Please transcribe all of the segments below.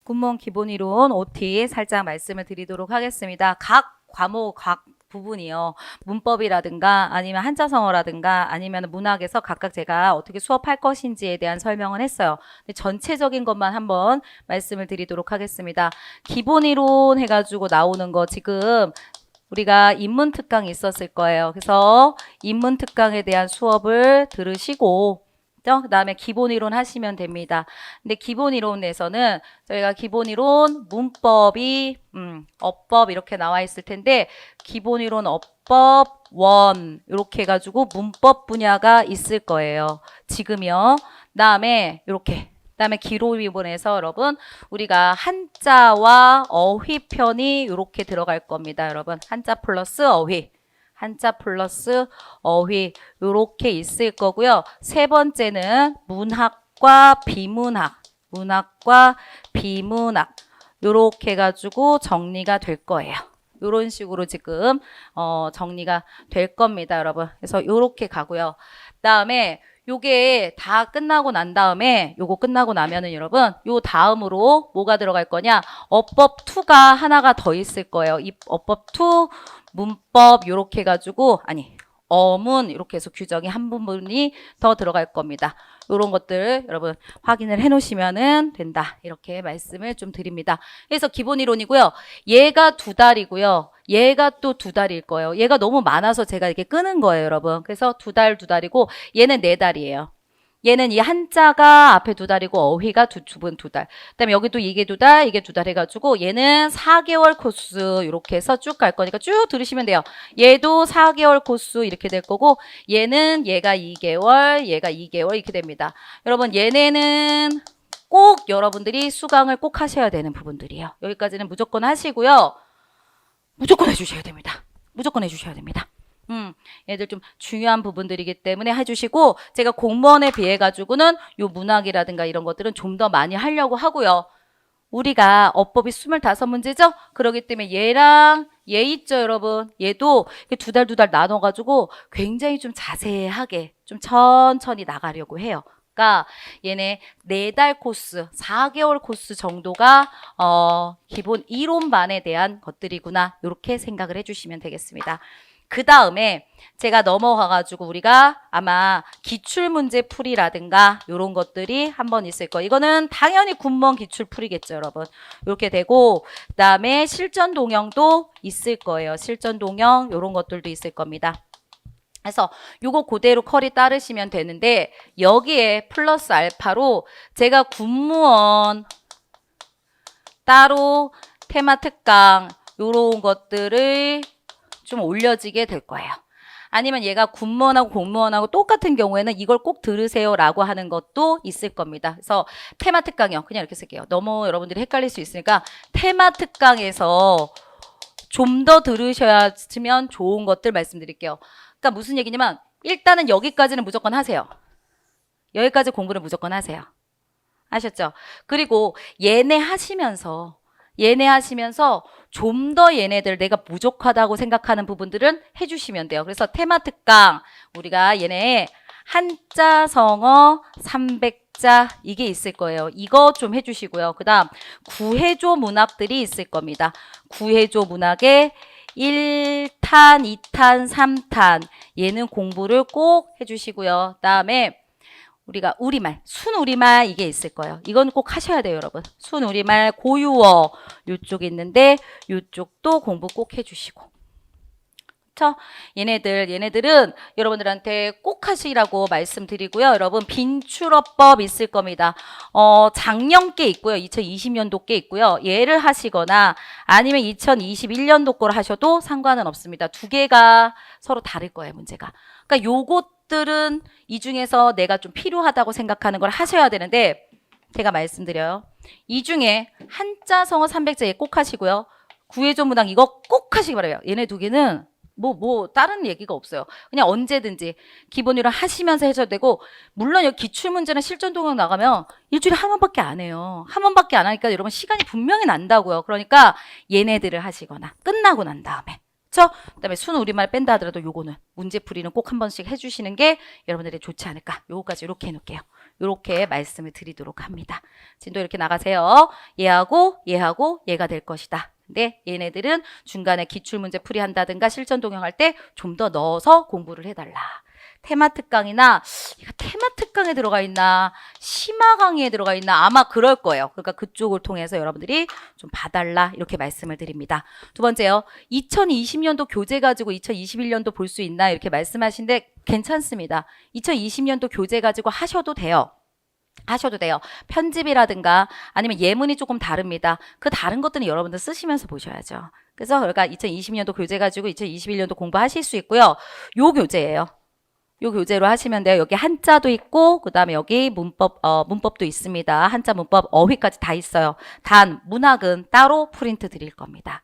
군무원 기본이론 OT 살짝 말씀을 드리도록 하겠습니다. 각 과목, 각 부분이요. 문법이라든가 아니면 한자성어라든가 아니면 문학에서 각각 제가 어떻게 수업할 것인지에 대한 설명을 했어요. 근데 전체적인 것만 한번 말씀을 드리도록 하겠습니다. 기본이론 해가지고 나오는 거 지금 우리가 인문특강이 있었을 거예요. 그래서 인문특강에 대한 수업을 들으시고 그 다음에 기본이론 하시면 됩니다. 근데 기본이론에서는 저희가 기본이론, 문법이 어법 이렇게 나와 있을 텐데 기본이론, 어법, 원 이렇게 해가지고 문법 분야가 있을 거예요. 지금요. 그다음에 이렇게 그다음에 기록위본에서 여러분 우리가 한자와 어휘편이 이렇게 들어갈 겁니다. 여러분 한자 플러스 어휘. 한자 플러스 어휘 요렇게 있을 거고요. 세 번째는 문학과 비문학, 문학과 비문학 요렇게 해가지고 정리가 될 거예요. 요런 식으로 지금 정리가 될 겁니다, 여러분. 그래서 요렇게 가고요. 그다음에 요게 다 끝나고 난 다음에 요거 끝나고 나면은 여러분 요 다음으로 뭐가 들어갈 거냐? 어법 2가 하나가 더 있을 거예요. 이 어법 2 문법 요렇게 해가지고 어문 이렇게 해서 규정이 한 부분이 더 들어갈 겁니다. 이런 것들 여러분 확인을 해 놓으시면 된다. 이렇게 말씀을 좀 드립니다. 그래서 기본 이론이고요. 얘가 2달이고요. 얘가 또 2달일 거예요. 얘가 너무 많아서 제가 이렇게 끄는 거예요, 여러분. 그래서 2달이고 얘는 4달이에요. 얘는 이 한자가 앞에 2달이고 어휘가 두 분 2달. 그다음에 여기도 이게 2달, 이게 2달 해가지고 얘는 4개월 코스 이렇게 해서 쭉 갈 거니까 쭉 들으시면 돼요. 얘도 4개월 코스 이렇게 될 거고 얘가 2개월, 얘가 2개월 이렇게 됩니다. 여러분 얘네는 꼭 여러분들이 수강을 꼭 하셔야 되는 부분들이에요. 여기까지는 무조건 하시고요. 무조건 해주셔야 됩니다. 무조건 해주셔야 됩니다. 얘들 좀 중요한 부분들이기 때문에 해주시고 제가 공무원에 비해 가지고는 요 문학이라든가 이런 것들은 좀 더 많이 하려고 하고요. 우리가 어법이 25문제죠? 그렇기 때문에 얘랑 얘 있죠, 여러분? 얘도 2달 나눠가지고 굉장히 좀 자세하게 좀 천천히 나가려고 해요. 그러니까 얘네 4달 코스, 4개월 코스 정도가 기본 이론반에 대한 것들이구나 이렇게 생각을 해주시면 되겠습니다. 그 다음에 제가 넘어가가지고 우리가 아마 기출문제 풀이라든가 이런 것들이 한번 있을 거예요. 이거는 당연히 군무원 기출 풀이겠죠, 여러분. 이렇게 되고 그 다음에 실전 동영도 있을 거예요. 실전 동영 이런 것들도 있을 겁니다. 그래서 요거 그대로 컬이 따르시면 되는데 여기에 플러스 알파로 제가 군무원 따로 테마 특강 요런 것들을 좀 올려지게 될 거예요. 아니면 얘가 군무원하고 공무원하고 똑같은 경우에는 이걸 꼭 들으세요 라고 하는 것도 있을 겁니다. 그래서 테마 특강이요. 그냥 이렇게 쓸게요. 너무 여러분들이 헷갈릴 수 있으니까 테마 특강에서 좀 더 들으셔야지면 좋은 것들 말씀드릴게요. 그러니까 무슨 얘기냐면 일단은 여기까지는 무조건 하세요. 여기까지 공부를 무조건 하세요. 아셨죠? 그리고 얘네 하시면서 좀 더 얘네들 내가 부족하다고 생각하는 부분들은 해주시면 돼요. 그래서 테마 특강 우리가 얘네 한자 성어 300자 이게 있을 거예요. 이거 좀 해주시고요. 그 다음 구해조 문학들이 있을 겁니다. 구해조 문학의 1탄, 2탄, 3탄 얘는 공부를 꼭 해주시고요. 그 다음에 우리가 우리말, 순우리말 이게 있을 거예요. 이건 꼭 하셔야 돼요, 여러분. 순우리말, 고유어 이쪽이 있는데 이쪽도 공부 꼭 해주시고. 그렇죠? 얘네들은 여러분들한테 꼭 하시라고 말씀드리고요. 여러분 빈출어법 있을 겁니다. 작년께 있고요. 2020년도께 있고요. 얘를 하시거나 아니면 2021년도 거를 하셔도 상관은 없습니다. 두 개가 서로 다를 거예요, 문제가. 그러니까 요것들은 이 중에서 내가 좀 필요하다고 생각하는 걸 하셔야 되는데 제가 말씀드려요. 이 중에 한자 성어 300자 꼭 하시고요. 구해조 문학 이거 꼭 하시기 바라요. 얘네 두 개는 다른 얘기가 없어요. 그냥 언제든지 기본으로 하시면서 해줘도 되고, 물론 여기 기출문제나 실전 동영 나가면 일주일에 한 번밖에 안 해요. 한 번밖에 안 하니까 여러분 시간이 분명히 난다고요. 그러니까 얘네들을 하시거나 끝나고 난 다음에 그쵸? 그다음에 순 우리말 뺀다 하더라도 요거는 문제풀이는 꼭 한 번씩 해주시는 게 여러분들이 좋지 않을까. 요거까지 이렇게 해놓을게요. 이렇게 말씀을 드리도록 합니다. 진도 이렇게 나가세요. 얘하고 얘하고 얘가 될 것이다. 근데 얘네들은 중간에 기출문제 풀이한다든가 실전 동영할 때 좀 더 넣어서 공부를 해달라. 테마 특강이나 이거 테마 특강에 들어가 있나 심화 강의에 들어가 있나 아마 그럴 거예요. 그러니까 그쪽을 통해서 여러분들이 좀 봐달라 이렇게 말씀을 드립니다. 두 번째요. 2020년도 교재 가지고 2021년도 볼 수 있나 이렇게 말씀하신데 괜찮습니다. 2020년도 교재 가지고 하셔도 돼요. 하셔도 돼요. 편집이라든가 아니면 예문이 조금 다릅니다. 그 다른 것들은 여러분들 쓰시면서 보셔야죠. 그래서 그러니까 2020년도 교재 가지고 2021년도 공부하실 수 있고요. 요 교재예요. 요 교재로 하시면 돼요. 여기 한자도 있고 그다음에 여기 문법도 있습니다. 한자 문법 어휘까지 다 있어요. 단 문학은 따로 프린트 드릴 겁니다.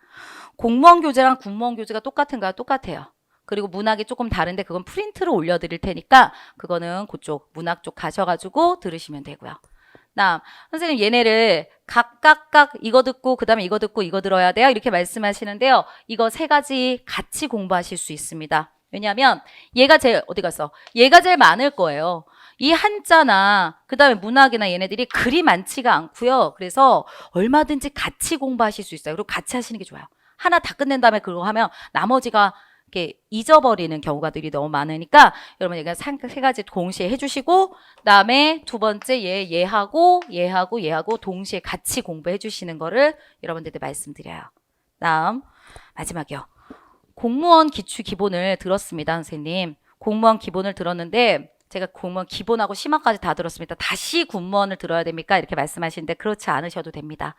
공무원 교재랑 군무원 교재가 똑같은가요? 똑같아요. 그리고 문학이 조금 다른데 그건 프린트로 올려드릴 테니까 그거는 그쪽 문학 쪽 가셔가지고 들으시면 되고요. 다음 선생님 얘네를 각각 이거 듣고 그다음에 이거 듣고 이거 들어야 돼요. 이렇게 말씀하시는데요. 이거 세 가지 같이 공부하실 수 있습니다. 왜냐하면 얘가 제일 어디 갔어? 얘가 제일 많을 거예요. 이 한자나 그다음에 문학이나 얘네들이 그리 많지가 않고요. 그래서 얼마든지 같이 공부하실 수 있어요. 그리고 같이 하시는 게 좋아요. 하나 다 끝낸 다음에 그거 하면 나머지가 이렇게 잊어버리는 경우가들이 너무 많으니까 여러분 얘가 세 가지 동시에 해주시고 그다음에 두 번째 얘하고 동시에 같이 공부해 주시는 거를 여러분들한테 말씀드려요. 다음 마지막이요. 공무원 기출 기본을 들었습니다, 선생님. 공무원 기본을 들었는데 제가 공무원 기본하고 심화까지 다 들었습니다. 다시 공무원을 들어야 됩니까? 이렇게 말씀하시는데 그렇지 않으셔도 됩니다.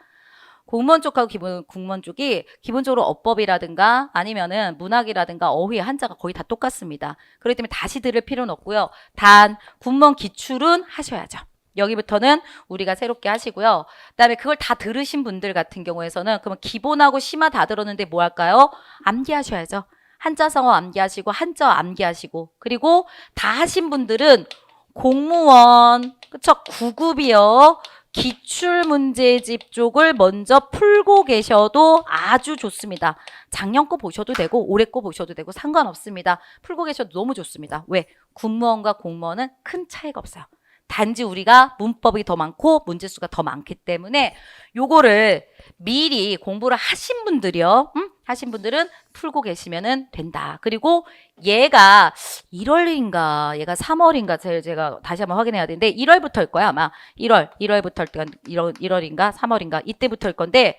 공무원 쪽하고 공무원 쪽이 기본적으로 어법이라든가 아니면은 문학이라든가 어휘 한자가 거의 다 똑같습니다. 그렇기 때문에 다시 들을 필요는 없고요. 단 공무원 기출은 하셔야죠. 여기부터는 우리가 새롭게 하시고요. 그다음에 그걸 다 들으신 분들 같은 경우에서는 그러면 기본하고 심화 다 들었는데 뭐 할까요? 암기하셔야죠. 한자성어 암기하시고 한자 암기하시고 그리고 다 하신 분들은 공무원 그쵸? 9급이요. 기출문제집 쪽을 먼저 풀고 계셔도 아주 좋습니다. 작년 거 보셔도 되고 올해 거 보셔도 되고 상관없습니다. 풀고 계셔도 너무 좋습니다. 왜? 군무원과 공무원은 큰 차이가 없어요. 단지 우리가 문법이 더 많고 문제수가 더 많기 때문에 요거를 미리 공부를 하신 분들이요. 하신 분들은 풀고 계시면 된다. 그리고 얘가 1월인가 얘가 3월인가 제가 다시 한번 확인해야 되는데 1월부터일 거야 아마 1월부터일 때가 1월인가 3월인가 이때부터일 건데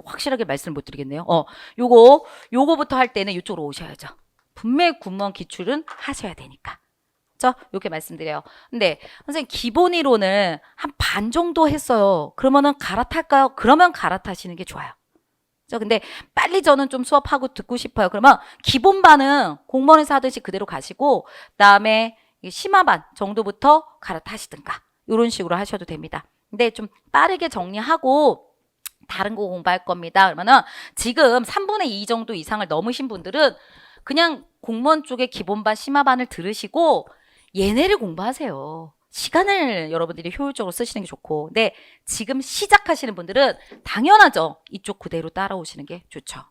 확실하게 말씀을 못 드리겠네요. 요거부터 할 때는 이쪽으로 오셔야죠. 분명히 군무원 기출은 하셔야 되니까. 이렇게 말씀드려요. 근데 선생님 기본 이론을 한 반 정도 했어요. 그러면은 갈아탈까요? 그러면 갈아타시는 게 좋아요. 근데 빨리 저는 좀 수업하고 듣고 싶어요. 그러면 기본반은 공무원에서 하듯이 그대로 가시고 그다음에 심화반 정도부터 갈아타시든가 이런 식으로 하셔도 됩니다. 근데 좀 빠르게 정리하고 다른 거 공부할 겁니다. 그러면은 지금 3분의 2 정도 이상을 넘으신 분들은 그냥 공무원 쪽에 기본반 심화반을 들으시고 얘네를 공부하세요. 시간을 여러분들이 효율적으로 쓰시는 게 좋고 근데 지금 시작하시는 분들은 당연하죠. 이쪽 그대로 따라오시는 게 좋죠.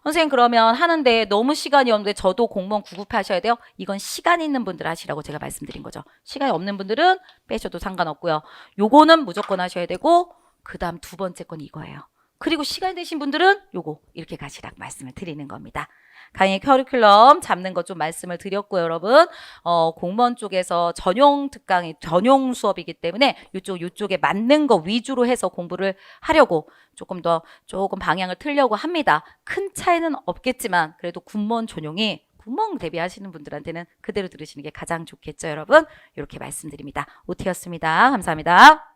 선생님 그러면 하는데 너무 시간이 없는데 저도 공무원 9급 하셔야 돼요? 이건 시간 있는 분들 하시라고 제가 말씀드린 거죠. 시간이 없는 분들은 빼셔도 상관없고요. 요거는 무조건 하셔야 되고 그 다음 두 번째 건 이거예요. 그리고 시간이 되신 분들은 요거 이렇게 가시라고 말씀을 드리는 겁니다. 강의 커리큘럼 잡는 것 좀 말씀을 드렸고요, 여러분. 공무원 쪽에서 전용 특강이 전용 수업이기 때문에 요쪽에 맞는 거 위주로 해서 공부를 하려고 조금 방향을 틀려고 합니다. 큰 차이는 없겠지만 그래도 군무원 전용이 군무원 대비하시는 분들한테는 그대로 들으시는 게 가장 좋겠죠, 여러분. 이렇게 말씀드립니다. 오티였습니다. 감사합니다.